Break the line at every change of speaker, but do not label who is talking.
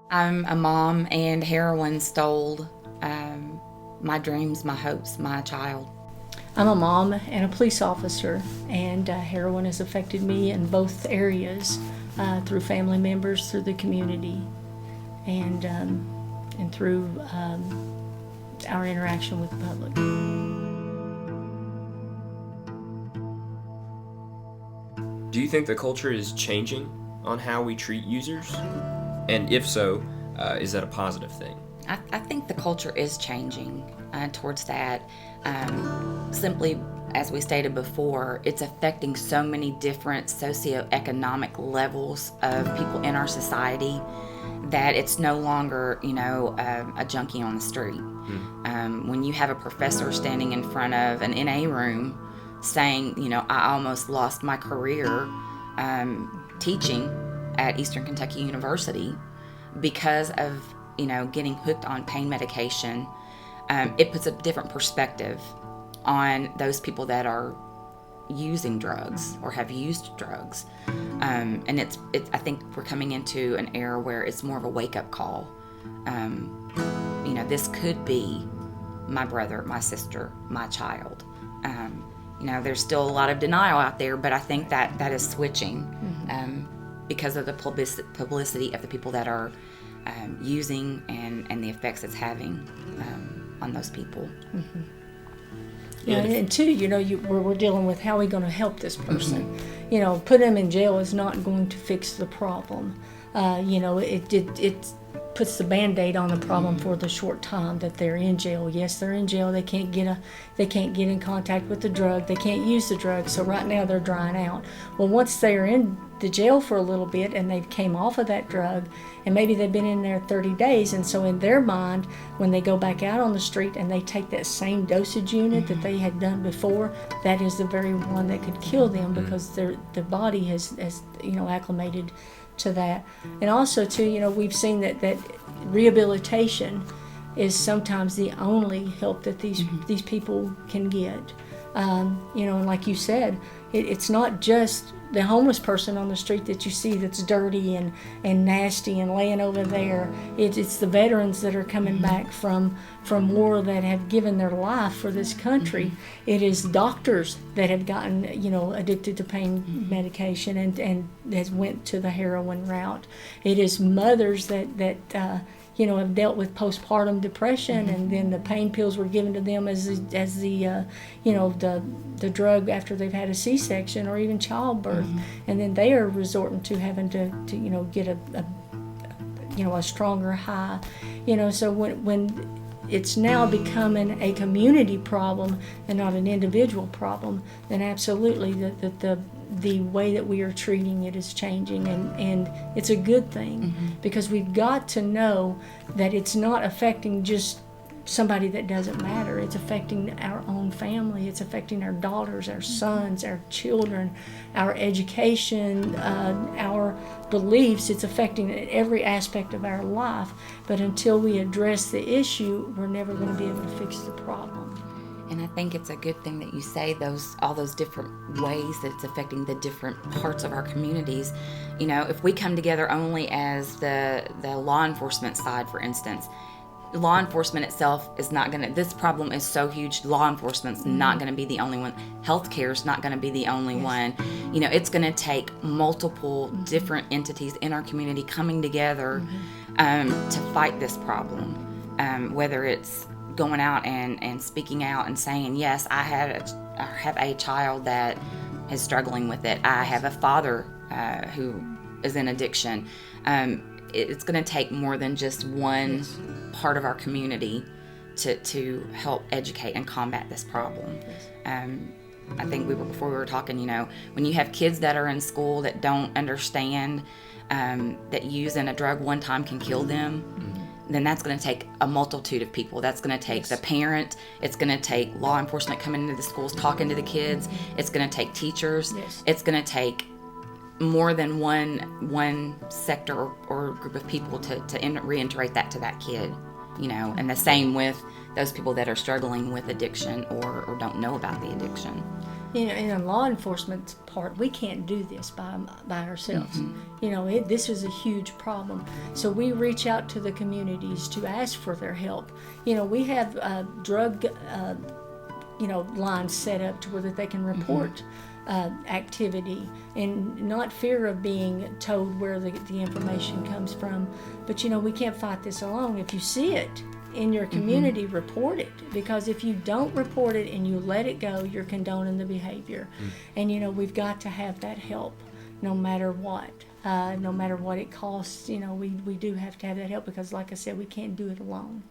I'm a mom, and heroin stole my dreams, my hopes, my child.
I'm a mom and a police officer, and heroin has affected me in both areas through family members, through the community, and through our interaction with the public.
Do you think the culture is changing on how we treat users? And if so, is that a positive thing?
I think the culture is changing towards that. Simply, as we stated before, it's affecting so many different socioeconomic levels of people in our society that it's no longer, a junkie on the street. When you have a professor standing in front of an NA room saying, I almost lost my career teaching at Eastern Kentucky University because of, getting hooked on pain medication, it puts a different perspective on those people that are using drugs or have used drugs. And it's I think we're coming into an era where it's more of a wake-up call. This could be my brother, my sister, my child. There's still a lot of denial out there, but I think that is switching because of the publicity of the people that are using and the effects it's having on those people.
Mm-hmm. Yeah, and two, we're dealing with how are we going to help this person. Put them in jail is not going to fix the problem. It puts the Band-Aid on the problem for the short time that they're in jail. Yes, they're in jail. They can't get in contact with the drug. They can't use the drug. So right now they're drying out. Well, once they're in the jail for a little bit and they came off of that drug, and maybe they've been in there 30 days, and so in their mind, when they go back out on the street and they take that same dosage unit that they had done before, that is the very one that could kill them because their body has acclimated to that. And also too, we've seen that rehabilitation is sometimes the only help that these people can get. And like you said, it's not just the homeless person on the street that you see that's dirty and nasty and laying over there. It's the veterans that are coming back from war that have given their life for this country. It is doctors that have gotten addicted to pain medication and has went to the heroin route. It is mothers that have dealt with postpartum depression, and then the pain pills were given to them as the drug after they've had a C-section or even childbirth, and then they are resorting to having to get a stronger high. So when it's now becoming a community problem and not an individual problem, then absolutely the way that we are treating it is changing, and it's a good thing because we've got to know that it's not affecting just somebody that doesn't matter. It's affecting our own family. It's affecting our daughters, our sons, our children, our education, our beliefs. It's affecting every aspect of our life. But until we address the issue, we're never going to be able to fix the problem.
And I think it's a good thing that you say all those different ways that it's affecting the different parts of our communities. If we come together only as the law enforcement side, for instance, law enforcement itself is not going to, this problem is so huge, law enforcement's not going to be the only one. Healthcare is not going to be the only one. It's going to take multiple different entities in our community coming together to fight this problem, whether it's going out and speaking out and saying, yes, I have a child that is struggling with it. I have a father who is in addiction. It's going to take more than just one part of our community to help educate and combat this problem. I think before we were talking, when you have kids that are in school that don't understand that using a drug one time can kill them, then that's going to take a multitude of people. That's going to take the parent. It's going to take law enforcement coming into the schools, talking to the kids. It's going to take teachers. It's going to take more than one sector or group of people to reiterate that to that kid. And the same with those people that are struggling with addiction or don't know about the addiction.
in the law enforcement part, we can't do this by ourselves. This is a huge problem. So we reach out to the communities to ask for their help. We have drug lines set up to where that they can report activity and not fear of being told where the information comes from. But we can't fight this alone. If you see it in your community, report it, because if you don't report it and you let it go, you're condoning the behavior. And we've got to have that help no matter what. No matter what it costs, we do have to have that help, because like I said, we can't do it alone.